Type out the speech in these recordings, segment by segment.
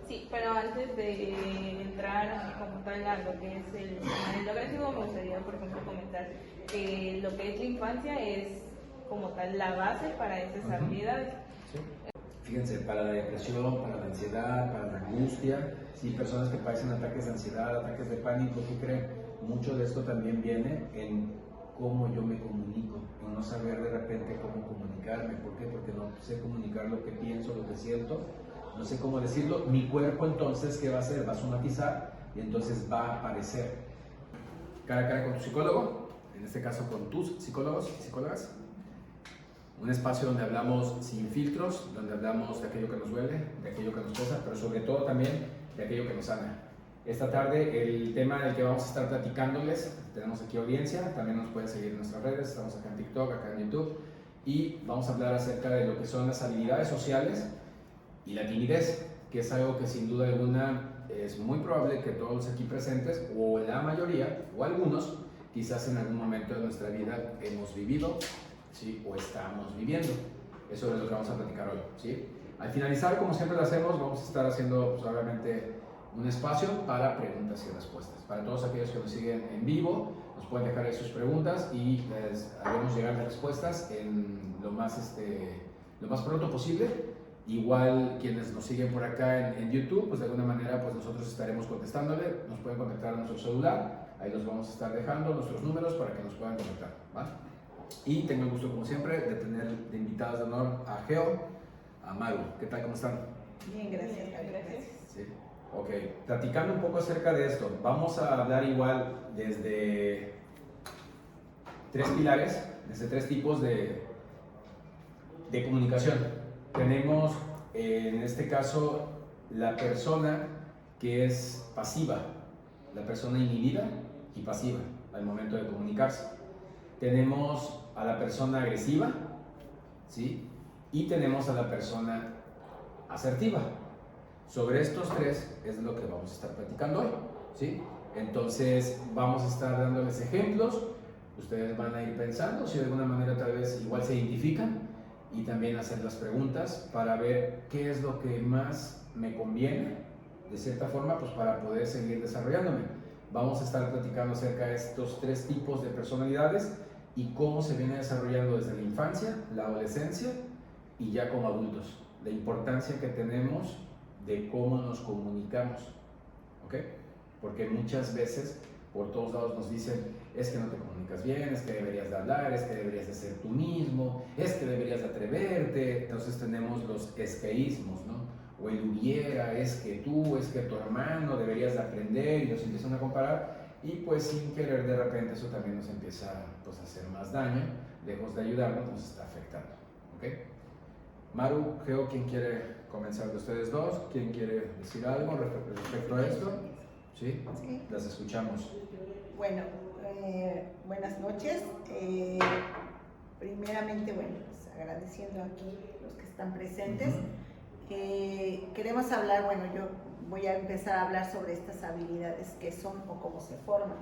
Sí, pero antes de entrar como tal a lo que es el modelo agresivo, me gustaría, por ejemplo, comentar que lo que es la infancia es como tal la base para esas habilidades. Sí. Fíjense, para la depresión, para la ansiedad, para la angustia, sí, personas que padecen ataques de ansiedad, ataques de pánico, ¿qué creen? Mucho de esto también viene en cómo yo me comunico, en no saber de repente cómo comunicarme. ¿Por qué? Porque no sé comunicar lo que pienso, lo que siento, no sé cómo decirlo. Mi cuerpo entonces, ¿qué va a hacer? Va a somatizar y entonces va a aparecer. Cara a cara con tu psicólogo, en este caso con tus psicólogos y psicólogas. Un espacio donde hablamos sin filtros, donde hablamos de aquello que nos duele, de aquello que nos pesa, pero sobre todo también de aquello que nos sana. Esta tarde el tema del que vamos a estar platicándoles, tenemos aquí audiencia, también nos pueden seguir en nuestras redes, estamos acá en TikTok, acá en YouTube, y vamos a hablar acerca de lo que son las habilidades sociales y la timidez, que es algo que sin duda alguna es muy probable que todos los aquí presentes, o la mayoría, o algunos, quizás en algún momento de nuestra vida hemos vivido, ¿sí? O estamos viviendo. Eso es lo que vamos a platicar hoy, ¿sí? Al finalizar, como siempre lo hacemos, vamos a estar haciendo, pues, obviamente, un espacio para preguntas y respuestas. Para todos aquellos que nos siguen en vivo, nos pueden dejar ahí sus preguntas y les haremos llegar las respuestas en lo más pronto posible. Igual quienes nos siguen por acá en YouTube, pues de alguna manera pues nosotros estaremos contestándole. Nos pueden contactar a nuestro celular, ahí los vamos a estar dejando nuestros números para que nos puedan contactar, ¿vale? Y tengo el gusto, como siempre, de tener de invitadas de honor a Geo, a Maru. ¿Qué tal? ¿Cómo están? Bien, gracias. Gracias. Sí. Ok, platicando un poco acerca de esto, vamos a hablar igual desde tres pilares, desde tres tipos de comunicación. Tenemos, en este caso, la persona que es pasiva, la persona inhibida y pasiva al momento de comunicarse. Tenemos a la persona agresiva, ¿sí? Y tenemos a la persona asertiva. Sobre estos tres es lo que vamos a estar platicando hoy, ¿sí? Entonces vamos a estar dándoles ejemplos, ustedes van a ir pensando si de alguna manera tal vez igual se identifican y también hacer las preguntas para ver qué es lo que más me conviene, de cierta forma, pues para poder seguir desarrollándome. Vamos a estar platicando acerca de estos tres tipos de personalidades y cómo se viene desarrollando desde la infancia, la adolescencia y ya como adultos. La importancia que tenemos de cómo nos comunicamos, ¿ok? Porque muchas veces por todos lados nos dicen, es que no te comunicas bien, es que deberías de hablar, es que deberías de ser tú mismo, es que deberías de atreverte. Entonces tenemos los esqueísmos, ¿no? O el hubiera, es que tú, es que tu hermano, deberías de aprender, y nos empiezan a comparar, y pues sin querer de repente eso también nos empieza pues, a hacer más daño, lejos de ayudarnos, nos está afectando, ¿ok? Maru, Geo, ¿quién quiere comenzar de ustedes dos? ¿Quién quiere decir algo respecto a esto? ¿Sí? Sí. Las escuchamos. Bueno, buenas noches. Primeramente, bueno, pues agradeciendo aquí los que están presentes. Queremos hablar, bueno, yo voy a empezar a hablar sobre estas habilidades que son o cómo se forman.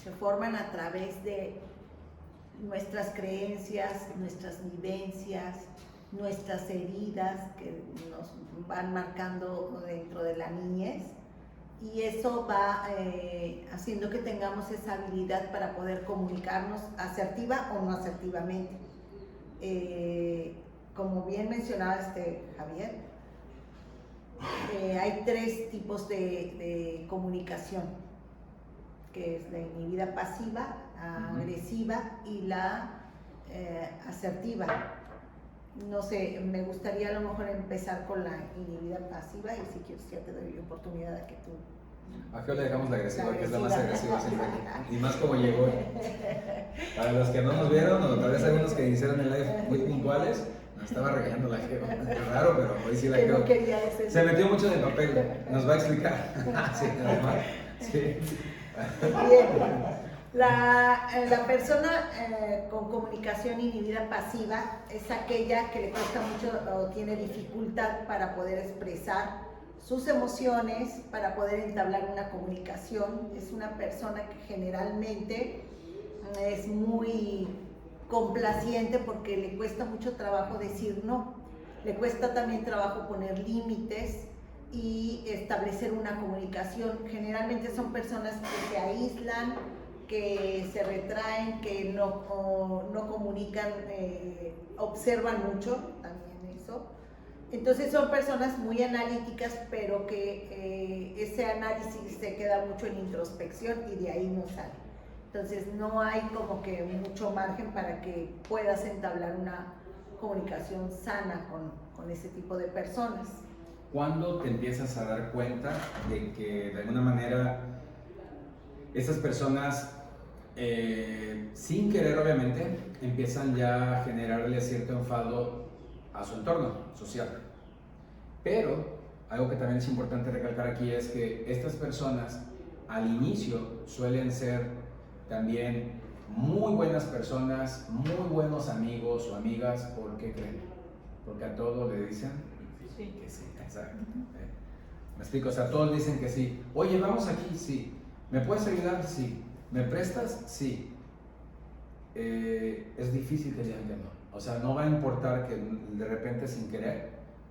Se forman a través de nuestras creencias, nuestras vivencias, nuestras heridas que nos van marcando dentro de la niñez, y eso va haciendo que tengamos esa habilidad para poder comunicarnos asertiva o no asertivamente. Como bien mencionaba Javier, hay tres tipos de comunicación, que es la inhibida pasiva, agresiva y la asertiva. No sé, me gustaría a lo mejor empezar con la inhibida pasiva, y si quieres ya te doy oportunidad de que tú... A Geo le dejamos la agresiva, que es la más agresiva siempre. Y más como llegó. Para los que no nos vieron, o tal vez algunos que hicieron el live muy puntuales, nos estaba regañando la Geo. Es raro, pero hoy sí la Geo. No quería ese... Se metió mucho en el papel, nos va a explicar. Sí, además. Sí. Bien. La persona con comunicación inhibida pasiva es aquella que le cuesta mucho o tiene dificultad para poder expresar sus emociones, para poder entablar una comunicación. Es una persona que generalmente es muy complaciente porque le cuesta mucho trabajo decir no, le cuesta también trabajo poner límites, y establecer una comunicación. Generalmente son personas que se aíslan, que se retraen, que no comunican, observan mucho, también eso. Entonces son personas muy analíticas, pero que ese análisis se queda mucho en introspección y de ahí no sale. Entonces no hay como que mucho margen para que puedas entablar una comunicación sana con ese tipo de personas. ¿Cuándo te empiezas a dar cuenta de que de alguna manera estas personas, sin querer obviamente, empiezan ya a generarle cierto enfado a su entorno social? Pero algo que también es importante recalcar aquí es que estas personas al inicio suelen ser también muy buenas personas, muy buenos amigos o amigas. ¿Por qué creen? Porque a todo le dicen Sí. que sí, exacto. ¿Me explico? O sea, todos dicen que sí. Oye, vamos aquí, sí. ¿Me puedes ayudar? Sí. ¿Me prestas? Sí. Es difícil que digan que no. O sea, no va a importar que de repente sin querer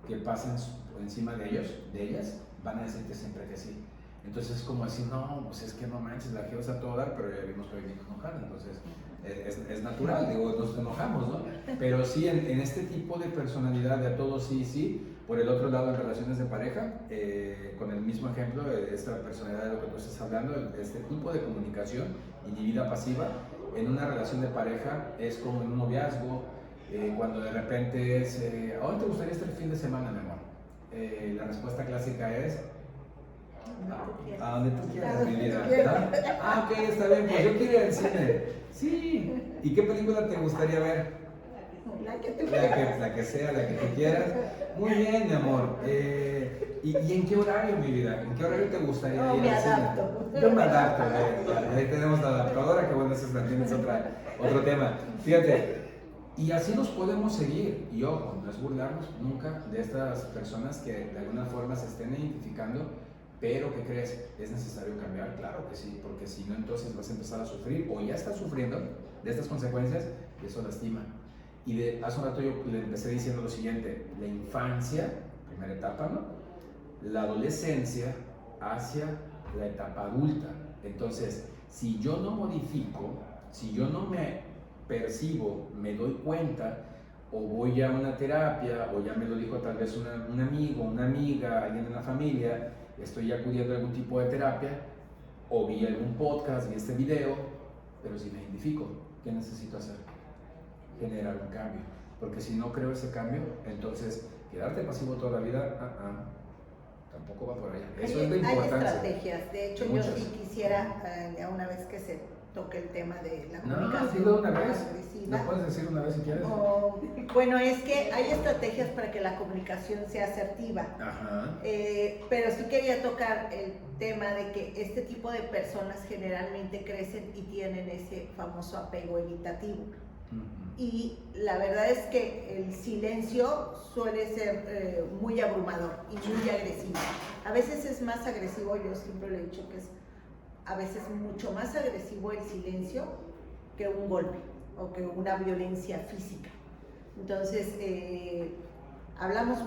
que pasen por encima de ellos, de ellas, van a decirte siempre que sí. Entonces es como decir, no, pues es que no manches, la quiero a todo dar, pero ya vimos que hoy vino enojada, entonces es natural, digo, nos enojamos, ¿no? Pero sí, en este tipo de personalidad de a todos sí, sí. Por el otro lado, en relaciones de pareja, con el mismo ejemplo, esta personalidad de lo que tú estás hablando, este tipo de comunicación inhibida pasiva, en una relación de pareja es como en un noviazgo, cuando de repente es, ¿a dónde te gustaría estar el fin de semana, mi amor? La respuesta clásica es, a donde tú quieras, mi vida. ¿No? Ah, ok, está bien, pues yo quiero ir al cine. Sí. ¿Y qué película te gustaría ver? La que tú La que sea, la que tú quieras. Muy bien, mi amor. ¿Y en qué horario, mi vida? ¿En qué horario te gustaría No, ir me al cine? adapto. Yo me adapto. Ahí tenemos la adaptadora, que bueno, eso también es otro tema. Fíjate, y así nos podemos seguir. Y ojo, no es burlarnos nunca de estas personas que de alguna forma se estén identificando, pero ¿qué crees? ¿Es necesario cambiar? Claro que sí, porque si no, entonces vas a empezar a sufrir, o ya estás sufriendo de estas consecuencias, y eso lastima. Y hace un rato yo le empecé diciendo lo siguiente: la infancia, primera etapa, ¿no? La adolescencia hacia la etapa adulta. Entonces, si yo no modifico, si yo no me percibo, me doy cuenta, o voy a una terapia, o ya me lo dijo tal vez un amigo, una amiga, alguien en la familia, estoy acudiendo a algún tipo de terapia, o vi algún podcast, vi este video, pero si me identifico, ¿qué necesito hacer? Generar un cambio, porque si no creo ese cambio, entonces quedarte pasivo toda la vida, tampoco va por allá. Eso es la importancia. Hay estrategias, de hecho muchas. Yo sí quisiera, ya una vez que se toque el tema de la No, comunicación dilo una vez, agresiva. lo puedes decir una vez si quieres. Bueno, es que hay estrategias para que la comunicación sea asertiva. Ajá. Pero sí quería tocar el tema de que este tipo de personas generalmente crecen y tienen ese famoso apego evitativo. Y la verdad es que el silencio suele ser muy abrumador y muy agresivo. A veces es más agresivo, yo siempre le he dicho que es a veces mucho más agresivo el silencio que un golpe o que una violencia física. Entonces, hablamos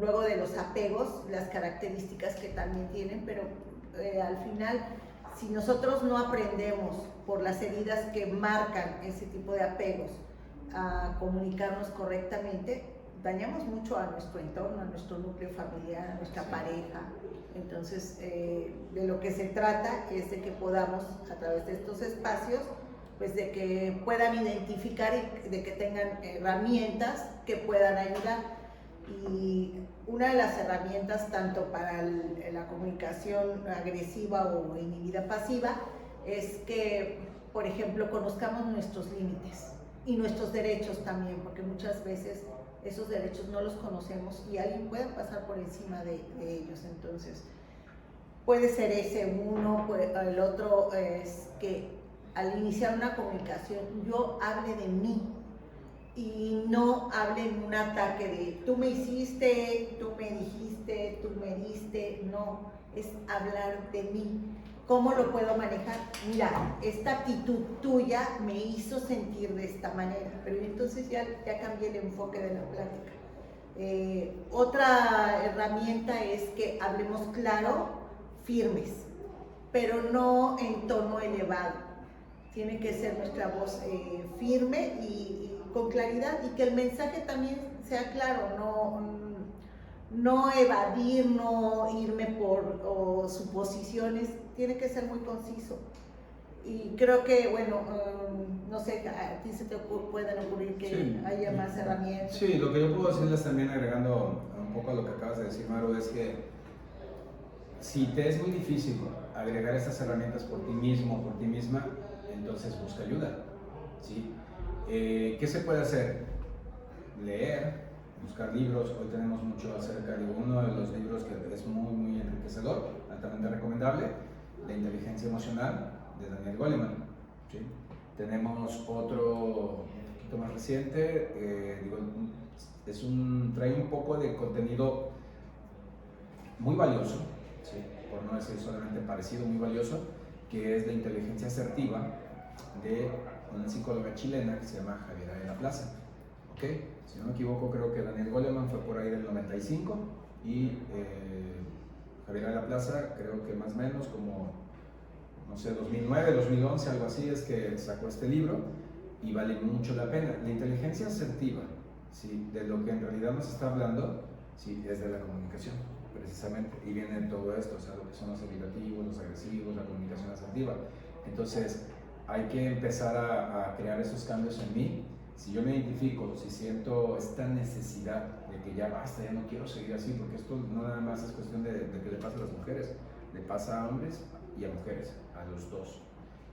luego de los apegos, las características que también tienen, pero al final, si nosotros no aprendemos por las heridas que marcan ese tipo de apegos a comunicarnos correctamente, dañamos mucho a nuestro entorno, a nuestro núcleo familiar, a nuestra pareja. Entonces, de lo que se trata es de que podamos, a través de estos espacios, pues de que puedan identificar y de que tengan herramientas que puedan ayudar. Y una de las herramientas, tanto para la comunicación agresiva o inhibida pasiva, es que, por ejemplo, conozcamos nuestros límites y nuestros derechos también, porque muchas veces esos derechos no los conocemos y alguien puede pasar por encima de ellos. Entonces, puede ser ese uno, el otro es que al iniciar una comunicación yo hable de mí y no hable en un ataque de tú me hiciste, tú me dijiste, tú me diste. No, es hablar de mí. ¿Cómo lo puedo manejar? Mira, esta actitud tuya me hizo sentir de esta manera, pero entonces ya cambié el enfoque de la plática. Otra herramienta es que hablemos claro, firmes, pero no en tono elevado. Tiene que ser nuestra voz firme y con claridad, y que el mensaje también sea claro, no evadir, no irme por suposiciones, tiene que ser muy conciso. Y creo que, bueno, no sé, a ti se te pueden ocurrir que Sí. haya más herramientas. Sí, lo que yo puedo decirles también, agregando un poco a lo que acabas de decir, Maru, es que si te es muy difícil agregar estas herramientas por ti mismo, por ti misma, entonces busca ayuda, ¿sí? ¿Qué se puede hacer? Leer, buscar libros. Hoy tenemos mucho acerca de uno de los libros que es muy, muy enriquecedor, altamente recomendable, La inteligencia emocional, de Daniel Goleman, ¿sí? Tenemos otro un poquito más reciente, trae un poco de contenido muy valioso, ¿sí? Por no decir solamente parecido, muy valioso, que es La inteligencia asertiva, de una psicóloga chilena que se llama Javiera de la Plaza. ¿Okay? Si no me equivoco, creo que Daniel Goleman fue por ahí del 95 y Javiera de la Plaza, creo que más o menos como, no sé, 2009, 2011, algo así, es que sacó este libro y vale mucho la pena. La inteligencia asertiva, ¿sí? De lo que en realidad nos está hablando, ¿sí? Es de la comunicación, precisamente, y viene de todo esto, o sea, lo que son los evitativos, los agresivos, la comunicación asertiva. Entonces, hay que empezar a crear esos cambios en mí. Si yo me identifico, si siento esta necesidad de que ya basta, ya no quiero seguir así, porque esto no nada más es cuestión de que le pasa a las mujeres, le pasa a hombres y a mujeres, a los dos.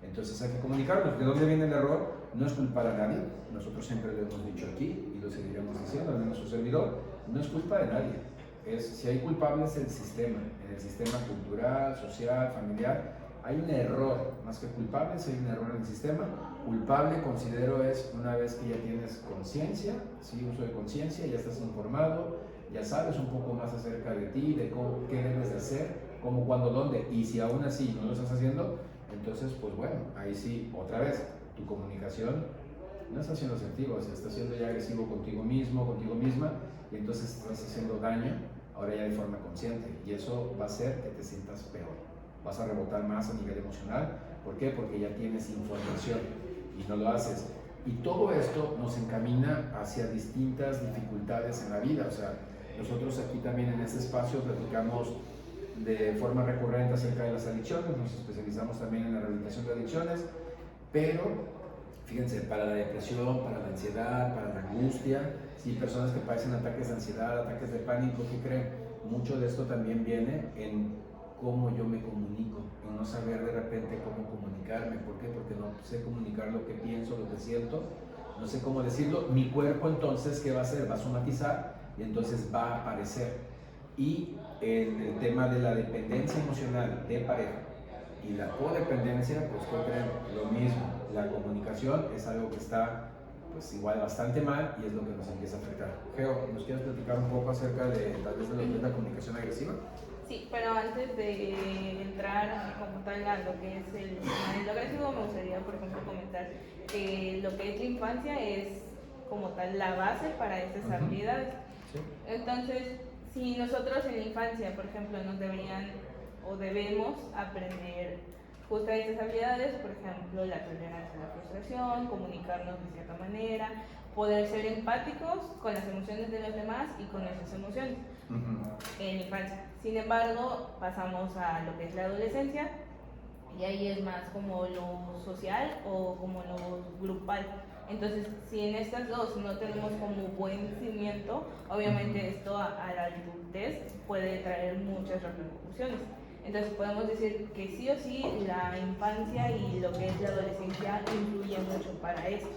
Entonces hay que comunicarnos. ¿De dónde viene el error? No es culpar a nadie, nosotros siempre lo hemos dicho aquí y lo seguiremos diciendo, al menos su servidor, no es culpa de nadie. Si hay culpables en el sistema cultural, social, familiar, hay un error, más que culpables, hay un error en el sistema. Culpable considero es una vez que ya tienes conciencia, ¿sí? Uso de conciencia, ya estás informado, ya sabes un poco más acerca de ti, de qué debes de hacer, cómo, cuándo, dónde, y si aún así no lo estás haciendo, entonces pues bueno, ahí sí, otra vez, tu comunicación no está siendo asertiva, o sea, estás siendo ya agresivo contigo mismo, contigo misma, y entonces estás haciendo daño, ahora ya de forma consciente, y eso va a hacer que te sientas peor. Vas a rebotar más a nivel emocional. ¿Por qué? Porque ya tienes información y no lo haces. Y todo esto nos encamina hacia distintas dificultades en la vida. O sea, nosotros aquí también en este espacio platicamos de forma recurrente acerca de las adicciones, nos especializamos también en la rehabilitación de adicciones, pero fíjense, para la depresión, para la ansiedad, para la angustia, sí, personas que padecen ataques de ansiedad, ataques de pánico, ¿qué creen? Mucho de esto también viene en cómo yo me comunico, en no saber de repente cómo comunicarme. ¿Por qué? Porque no sé comunicar lo que pienso, lo que siento, no sé cómo decirlo. Mi cuerpo entonces, ¿qué va a hacer? Va a somatizar y entonces va a aparecer. Y en el tema de la dependencia emocional de pareja y la codependencia, pues ¿qué creen? Lo mismo, la comunicación es algo que está pues igual bastante mal y es lo que nos empieza a afectar. Geo, ¿nos quieres platicar un poco acerca de tal vez de lo que es la comunicación agresiva? Sí, pero antes de entrar como tal a lo que es el lo agresivo, me gustaría, por ejemplo, comentar que lo que es la infancia es como tal la base para estas habilidades. Sí. Entonces, si nosotros en la infancia, por ejemplo, nos deberían o debemos aprender justo estas habilidades, por ejemplo, la tolerancia a la frustración, comunicarnos de cierta manera, poder ser empáticos con las emociones de los demás y con nuestras emociones en la infancia. Sin embargo, pasamos a lo que es la adolescencia y ahí es más como lo social o como lo grupal. Entonces, si en estas dos no tenemos como buen cimiento, obviamente esto a la adultez puede traer muchas repercusiones. Entonces podemos decir que sí o sí la infancia y lo que es la adolescencia influye mucho para esto.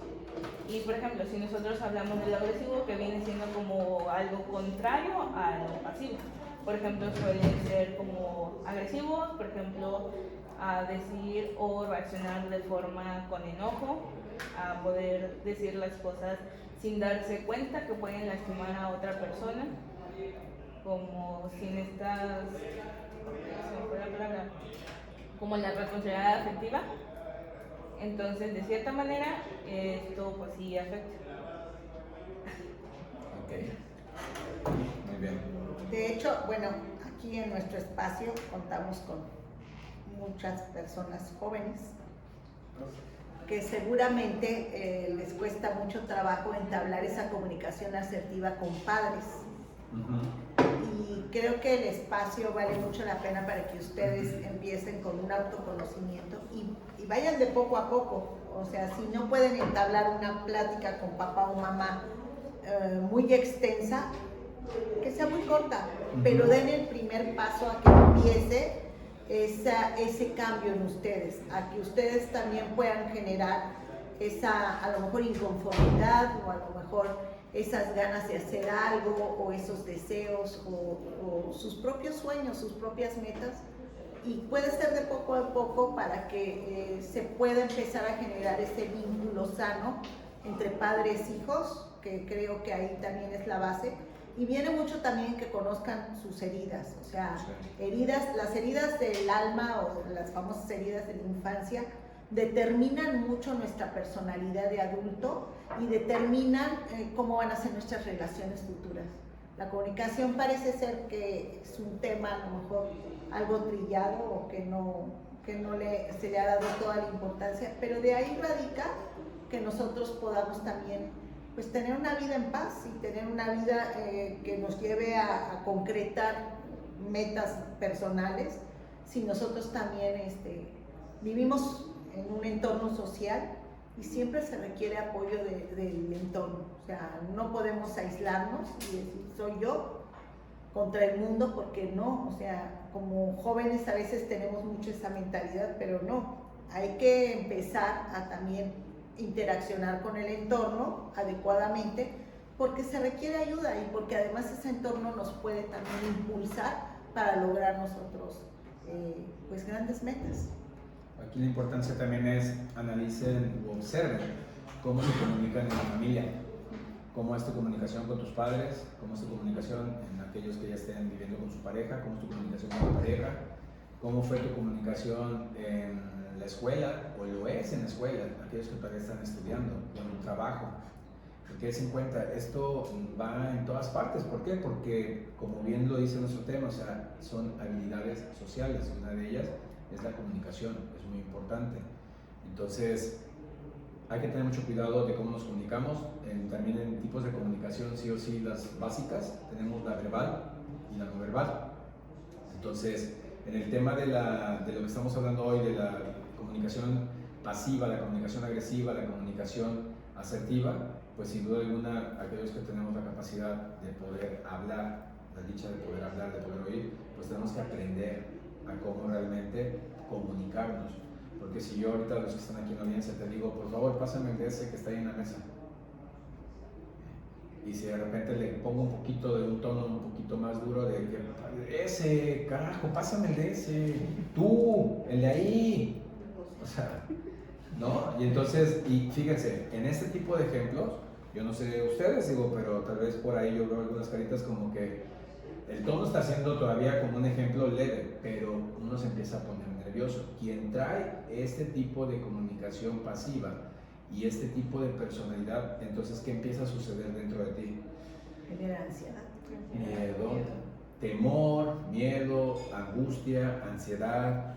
Y por ejemplo, si nosotros hablamos del agresivo, que viene siendo como algo contrario a lo pasivo. Por ejemplo, suelen ser como agresivos, por ejemplo, a decir o reaccionar de forma con enojo, a poder decir las cosas sin darse cuenta que pueden lastimar a otra persona, como sin estas, como la responsabilidad afectiva. Entonces, de cierta manera, esto pues sí afecta. Ok. De hecho, bueno, aquí en nuestro espacio contamos con muchas personas jóvenes que seguramente les cuesta mucho trabajo entablar esa comunicación asertiva con padres. Y creo que el espacio vale mucho la pena para que ustedes empiecen con un autoconocimiento y vayan de poco a poco. O sea, si no pueden entablar una plática con papá o mamá muy extensa, que sea muy corta, pero den el primer paso a que empiece ese cambio en ustedes, a que ustedes también puedan generar esa, a lo mejor, inconformidad, o a lo mejor esas ganas de hacer algo, o esos deseos, o sus propios sueños, sus propias metas. Y puede ser de poco a poco para que se pueda empezar a generar ese vínculo sano entre padres e hijos, que creo que ahí también es la base. Y viene mucho también que conozcan sus heridas, o sea, las heridas del alma, o las famosas heridas de la infancia, determinan mucho nuestra personalidad de adulto y determinan cómo van a ser nuestras relaciones futuras. La comunicación parece ser que es un tema a lo mejor algo trillado, o que no se le ha dado toda la importancia, pero de ahí radica que nosotros podamos también, pues, tener una vida en paz y tener una vida que nos lleve a concretar metas personales. Si nosotros también vivimos en un entorno social, y siempre se requiere apoyo del entorno. O sea, no podemos aislarnos y decir soy yo contra el mundo, porque no. O sea, como jóvenes a veces tenemos mucho esa mentalidad, pero no, hay que empezar a también interaccionar con el entorno adecuadamente, porque se requiere ayuda y porque además ese entorno nos puede también impulsar para lograr nosotros pues grandes metas. Aquí la importancia también es analicen o observen cómo se comunican en la familia, cómo es tu comunicación con tus padres, cómo es tu comunicación en aquellos que ya estén viviendo con su pareja, cómo es tu comunicación con tu pareja, cómo fue tu comunicación en la escuela, o lo es en la escuela, aquellos que todavía están estudiando, o en tu trabajo. Porque es en cuenta, esto va en todas partes. ¿Por qué? Porque, como bien lo dice nuestro tema, o sea, son habilidades sociales. Una de ellas es la comunicación, es muy importante. Entonces, hay que tener mucho cuidado de cómo nos comunicamos. También en tipos de comunicación, sí o sí, las básicas, tenemos la verbal y la no verbal. Entonces, en el tema de lo que estamos hablando hoy, de la comunicación pasiva, la comunicación agresiva, la comunicación asertiva, pues sin duda alguna, aquellos que tenemos la capacidad de poder hablar, la dicha de poder hablar, de poder oír, pues tenemos que aprender a cómo realmente comunicarnos. Porque si yo ahorita, los que están aquí en la audiencia, te digo, por favor, pásame el DS que está ahí en la mesa, y si de repente le pongo un poquito de un tono un poquito más duro, de que ese, carajo, pásame el DS, tú, el de ahí, o sea, ¿no? Y entonces, y fíjense, en este tipo de ejemplos, yo no sé ustedes, digo, pero tal vez por ahí yo veo algunas caritas como que el tono está siendo todavía como un ejemplo leve, pero uno se empieza a poner nervioso. Quien trae este tipo de comunicación pasiva y este tipo de personalidad, entonces, ¿qué empieza a suceder dentro de ti? Genera ansiedad. Miedo, temor, miedo, angustia, ansiedad,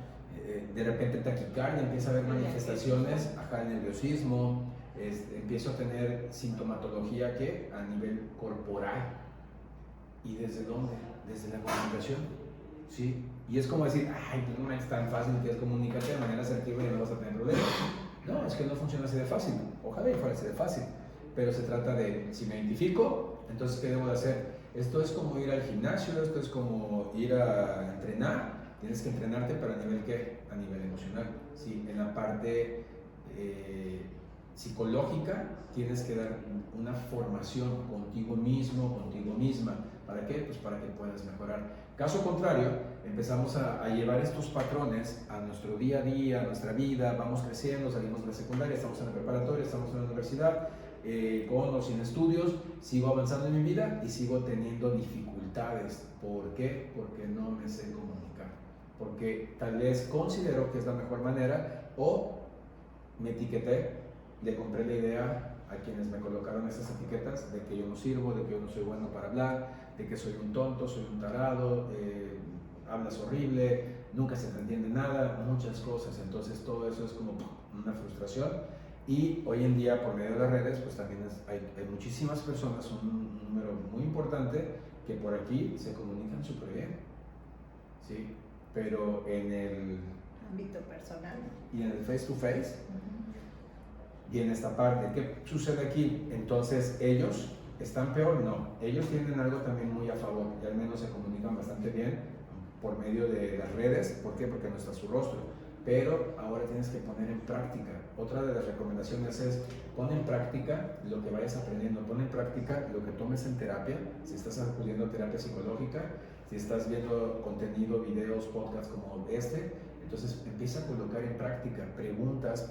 de repente taquicardia, empieza a haber manifestaciones, ajá, nerviosismo, empiezo a tener sintomatología que a nivel corporal. ¿Y desde dónde? Desde la comunicación, ¿sí? Y es como decir, ay, pues no es tan fácil que es comunicarte de manera asertiva y no vas a tener problemas. No, es que no funciona así de fácil. Ojalá y fuera así de fácil. Pero se trata de, si me identifico, entonces, ¿qué debo de hacer? Esto es como ir al gimnasio, esto es como ir a entrenar. Tienes que entrenarte, pero ¿a nivel qué? A nivel emocional. Sí, en la parte psicológica tienes que dar una formación contigo mismo, contigo misma. ¿Para qué? Pues para que puedas mejorar. Caso contrario, empezamos a llevar estos patrones a nuestro día a día, a nuestra vida, vamos creciendo, salimos de la secundaria, estamos en la preparatoria, estamos en la universidad, con o sin estudios, sigo avanzando en mi vida y sigo teniendo dificultades. ¿Por qué? Porque no me sé comunicar. Porque tal vez considero que es la mejor manera, o me etiqueté, le compré la idea a quienes me colocaron esas etiquetas de que yo no sirvo, de que yo no soy bueno para hablar, de que soy un tonto, soy un tarado, hablas horrible, nunca se te entiende nada, muchas cosas. Entonces todo eso es como una frustración. Y hoy en día, por medio de las redes, pues también hay muchísimas personas, un número muy importante, que por aquí se comunican súper bien, ¿sí? Pero en el ámbito personal y en el face to face, y en esta parte, ¿qué sucede aquí? Entonces, ¿ellos están peor? No, ellos tienen algo también muy a favor, y al menos se comunican bastante bien por medio de las redes. ¿Por qué? Porque no está su rostro. Pero ahora tienes que poner en práctica. Otra de las recomendaciones es pon en práctica lo que vayas aprendiendo, pon en práctica lo que tomes en terapia, si estás acudiendo a terapia psicológica, si estás viendo contenido, videos, podcasts como este. Entonces empieza a colocar en práctica, preguntas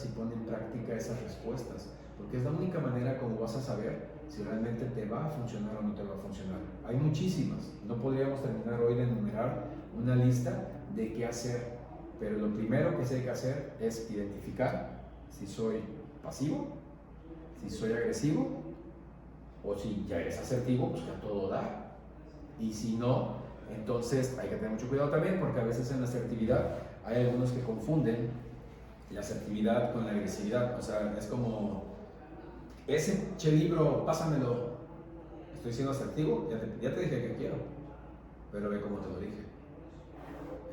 y pon en práctica esas respuestas, porque es la única manera como vas a saber si realmente te va a funcionar o no te va a funcionar. Hay muchísimas, no podríamos terminar hoy de enumerar una lista de qué hacer, pero lo primero que sí hay que hacer es identificar si soy pasivo, si soy agresivo, o si ya eres asertivo, pues que a todo da. Y si no, entonces hay que tener mucho cuidado también, porque a veces en la asertividad hay algunos que confunden la asertividad con la agresividad. O sea, es como, ese libro, pásamelo, estoy siendo asertivo, ya te dije que quiero, pero ve cómo te lo dije.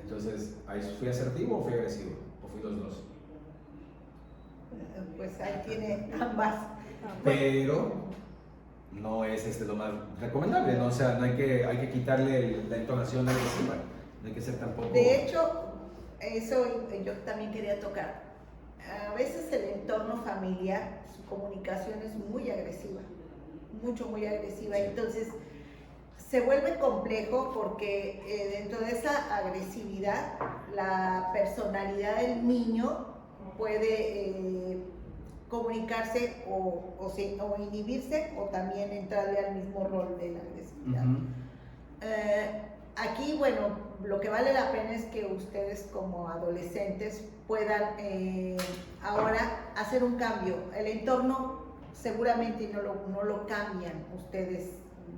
Entonces, ¿fui asertivo o fui agresivo? ¿O fui los dos? Pues ahí tiene ambas. Pero no es lo más recomendable, ¿no? O sea, no hay que quitarle la entonación agresiva, no hay que ser tampoco... De hecho, eso yo también quería tocar. A veces el entorno familiar, su comunicación es muy agresiva, muy agresiva, entonces se vuelve complejo porque dentro de esa agresividad, la personalidad del niño puede comunicarse o inhibirse, o también entrarle al mismo rol de la agresividad. Aquí, bueno, lo que vale la pena es que ustedes como adolescentes puedan ahora hacer un cambio. El entorno seguramente no lo cambian ustedes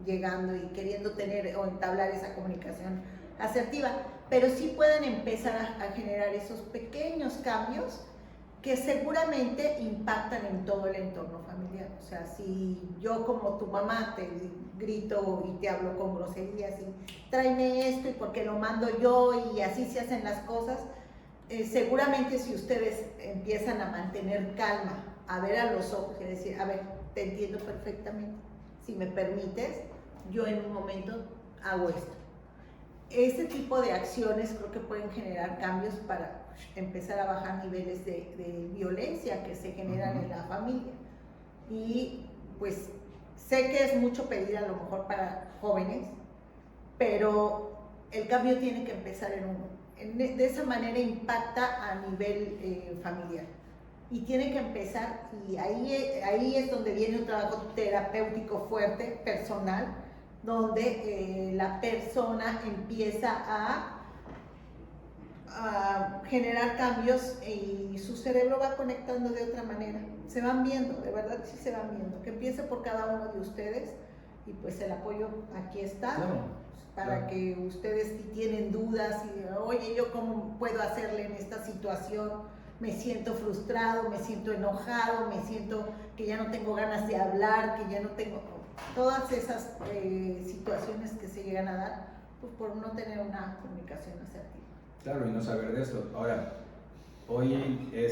llegando y queriendo tener o entablar esa comunicación asertiva, pero sí pueden empezar a generar esos pequeños cambios que seguramente impactan en todo el entorno familiar. O sea, si yo como tu mamá te grito y te hablo con groserías y tráeme esto y porque lo mando yo y así se hacen las cosas, seguramente si ustedes empiezan a mantener calma, a ver a los ojos y decir, a ver, te entiendo perfectamente, si me permites, yo en un momento hago esto. Este tipo de acciones creo que pueden generar cambios para empezar a bajar niveles de violencia que se generan en la familia. Y pues sé que es mucho pedir a lo mejor para jóvenes, pero el cambio tiene que empezar en uno. De esa manera impacta a nivel familiar. Y tiene que empezar, y ahí es donde viene un trabajo terapéutico fuerte, personal, donde la persona empieza a generar cambios y su cerebro va conectando de otra manera. Se van viendo, de verdad sí se van viendo. Que empiece por cada uno de ustedes y pues el apoyo aquí está. Claro. Para que ustedes si tienen dudas y oye, ¿yo cómo puedo hacerle en esta situación? Me siento frustrado, me siento enojado, me siento que ya no tengo ganas de hablar, que ya no tengo... Todas esas situaciones que se llegan a dar pues por no tener una comunicación asertiva. Claro, y no saber de esto. Ahora, hoy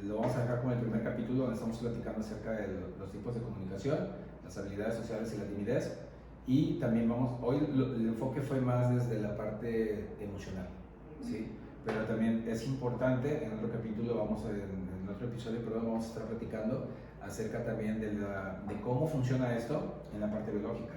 lo vamos a dejar como el primer capítulo donde estamos platicando acerca de los tipos de comunicación, las habilidades sociales y la timidez. Y también hoy el enfoque fue más desde la parte emocional, ¿sí? Pero también es importante, en otro capítulo, en otro episodio, vamos a estar platicando acerca también de cómo funciona esto en la parte biológica,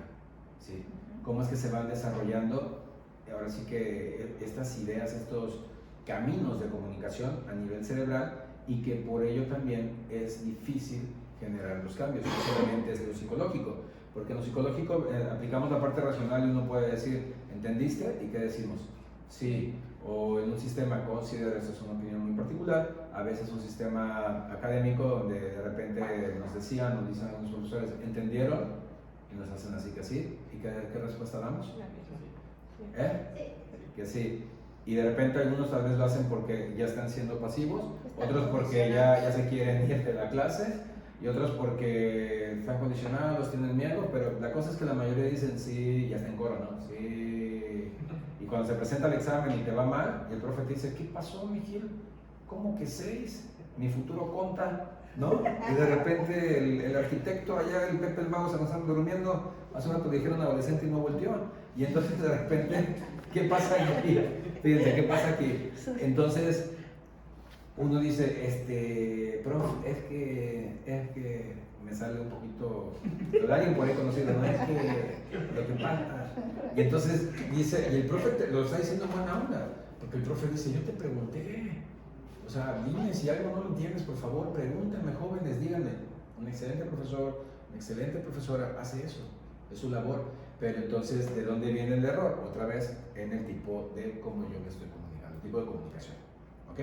¿sí? Cómo es que se van desarrollando, ahora sí que estas ideas, estos caminos de comunicación a nivel cerebral, y que por ello también es difícil generar los cambios, no solamente es lo psicológico, porque en lo psicológico aplicamos la parte racional y uno puede decir, ¿entendiste? ¿Y qué decimos? Sí. O en un sistema, considero, esto es una opinión muy particular, a veces un sistema académico donde de repente nos dicen algunos profesores, ¿entendieron? y nos hacen así que sí. ¿Y qué respuesta damos? La misma. Sí. Que sí. Y de repente algunos tal vez lo hacen porque ya están siendo pasivos, Están otros porque ya se quieren ir de la clase y otros porque están condicionados, tienen miedo, pero la cosa es que la mayoría dicen sí, ya está en coro, ¿no? Sí. Y cuando se presenta el examen y te va mal, y el profe te dice, ¿qué pasó, Miguel? ¿Cómo que 6? Mi futuro conta, ¿no? Y de repente el arquitecto allá, el Pepe el Mago, se nos están durmiendo, hace un rato dijeron adolescente y no volteó. Y entonces de repente, ¿qué pasa aquí? Fíjense, ¿qué pasa aquí? Entonces, uno dice, profe, es que me sale un poquito, pero alguien por ahí conocido, ¿no? Es que lo que pasa. Y entonces dice, y el profe lo está diciendo en buena onda, porque el profe dice, yo te pregunté, o sea, dime si algo no lo entiendes, por favor, pregúntenme, jóvenes, díganme. Un excelente profesor, una excelente profesora hace eso, es su labor. Pero entonces, ¿de dónde viene el error? Otra vez, en el tipo de cómo yo me estoy comunicando, el tipo de comunicación. ¿Ok?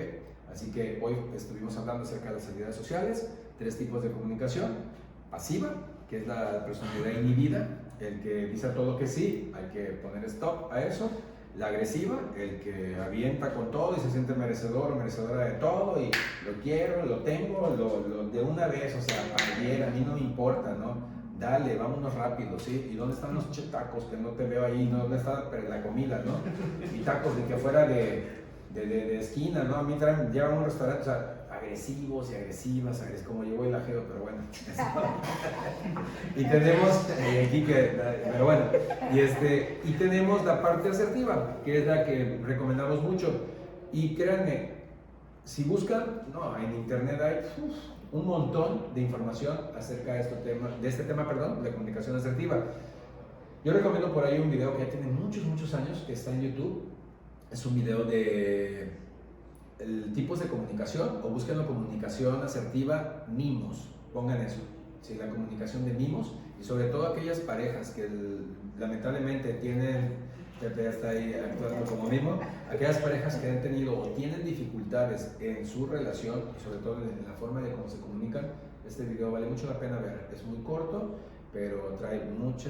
Así que hoy estuvimos hablando acerca de las habilidades sociales, 3 tipos de comunicación. Pasiva, que es la personalidad inhibida, el que dice a todo que sí, hay que poner stop a eso. La agresiva, el que avienta con todo y se siente merecedor o merecedora de todo y lo quiero, lo tengo, lo de una vez, o sea, ayer, a mí no me importa, ¿no? Dale, vámonos rápido, ¿sí? ¿Y dónde están los tacos? Que no te veo ahí, ¿no? ¿Dónde está la comida, no? Y tacos de que fuera de esquina, ¿no? A mí llevan a un restaurante, o sea, agresivos y agresivas, como llegó el ajeo, pero bueno. Y tenemos, pero bueno, y tenemos la parte asertiva, que es la que recomendamos mucho. Y créanme, si buscan, no, en internet hay un montón de información acerca de este tema, de comunicación asertiva. Yo recomiendo por ahí un video que ya tiene muchos años, que está en YouTube. Es un video de tipos de comunicación, o búsquenlo comunicación asertiva mimos, pongan eso, ¿sí? La comunicación de mimos, y sobre todo aquellas parejas que lamentablemente tienen, Pepe está ahí actuando como mimo, aquellas parejas que han tenido o tienen dificultades en su relación, y sobre todo en la forma de cómo se comunican. Este video vale mucho la pena ver, es muy corto, pero trae mucha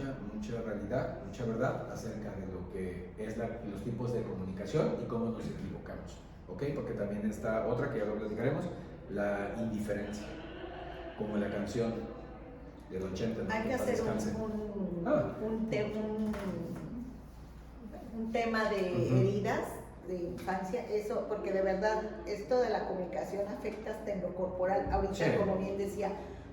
realidad, mucha verdad acerca de lo que es los tipos de comunicación y cómo nos equivocamos, ¿ok? Porque también está otra que ya lo platicaremos, la indiferencia, como la canción de Don Chente, ¿no? Hay que hacer un tema de heridas de infancia, eso, porque de verdad esto de la comunicación afecta hasta en lo corporal. Ahorita, sí, como bien decía,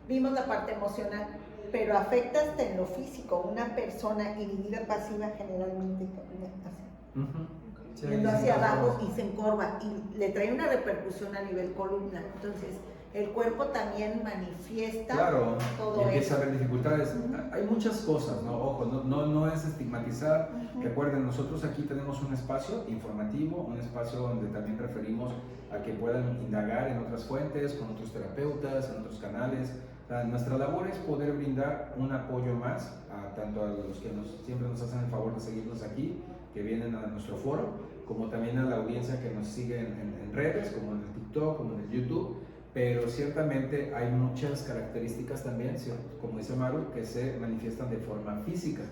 vimos la parte emocional, pero afecta hasta en lo físico. Una persona inhibida pasiva generalmente camina así, yendo hacia abajo y se encorva y le trae una repercusión a nivel columna. Entonces el cuerpo también manifiesta, claro, todo y empieza eso. a haber dificultades. Hay muchas cosas, ¿no? Ojo, no es estigmatizar. Recuerden, nosotros aquí tenemos un espacio informativo, un espacio donde también referimos a que puedan indagar en otras fuentes, con otros terapeutas, en otros canales. O sea, nuestra labor es poder brindar un apoyo más tanto a los que siempre nos hacen el favor de seguirnos aquí, que vienen a nuestro foro, como también a la audiencia que nos sigue en redes, como en el TikTok, como en el YouTube. Pero ciertamente hay muchas características también, como dice Maru, que se manifiestan de forma física.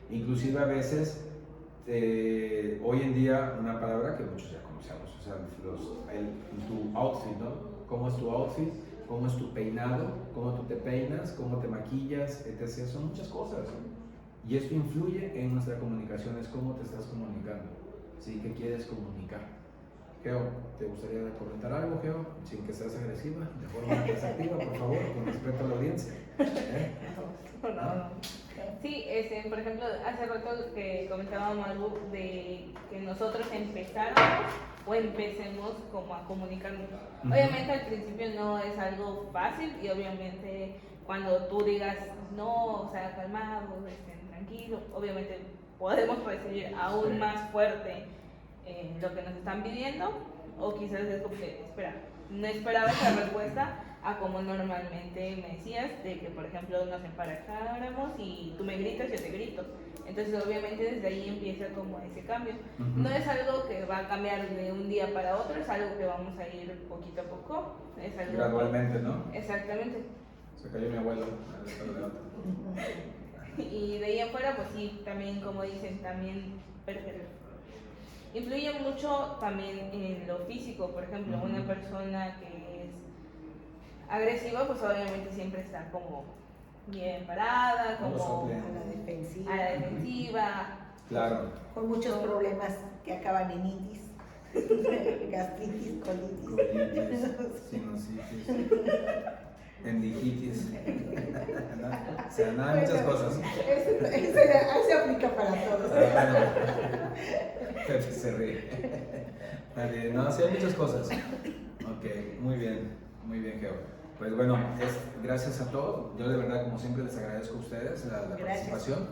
Inclusive a veces, hoy en día, una palabra que muchos ya conocemos, o sea, tu outfit, ¿no? ¿Cómo es tu outfit? ¿Cómo es tu peinado? ¿Cómo tú te peinas? ¿Cómo te maquillas? Etc. Son muchas cosas. Y esto influye en nuestra comunicación, es cómo te estás comunicando, ¿sí? ¿Qué quieres comunicar? Geo, ¿te gustaría comentar algo, Geo? Sin que seas agresiva, de forma asertiva, por favor, con respeto a la audiencia. No. Sí, por ejemplo, hace rato que comentábamos algo de que nosotros empezáramos o empecemos como a comunicarnos. Obviamente al principio no es algo fácil y obviamente cuando tú digas no, o sea, calmado, tranquilo, obviamente podemos recibir aún más fuerte lo que nos están pidiendo, o quizás es como que, espera, no esperaba esa respuesta a como normalmente me decías, de que por ejemplo nos emparejáramos y tú me gritas, yo te grito. Entonces obviamente desde ahí empieza como ese cambio. No es algo que va a cambiar de un día para otro, es algo que vamos a ir poquito a poco. Es algo gradualmente, ¿no? Exactamente. Se cayó mi abuelo. Y de ahí en fuera, pues sí, también como dicen, también influye mucho también en lo físico. Por ejemplo, una persona que es agresiva, pues obviamente siempre está como bien parada, como a a la defensiva. Claro. Con muchos problemas que acaban en itis, gastritis, colitis, Sinusitis, endijitis, ¿no? O sea, nada, muchas cosas. Se aplica para todos. Pepe se ríe. Está bien, no, sí hay muchas cosas. Ok, muy bien, Geo. Pues bueno, gracias a todos. Yo de verdad, como siempre, les agradezco a ustedes la participación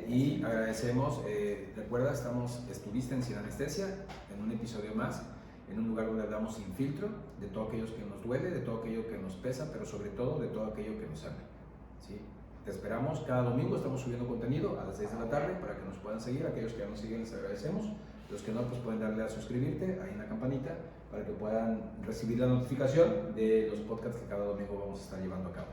y agradecemos, recuerda, estuviste en Sin Anestesia, en un episodio más, en un lugar donde hablamos sin filtro de todo aquello que nos duele, de todo aquello que nos pesa, pero sobre todo de todo aquello que nos ama. ¿Sí? Te esperamos cada domingo, estamos subiendo contenido a las 6 de la tarde para que nos puedan seguir. Aquellos que ya nos siguen les agradecemos. Los que no, pues pueden darle a suscribirte ahí en la campanita para que puedan recibir la notificación de los podcasts que cada domingo vamos a estar llevando a cabo.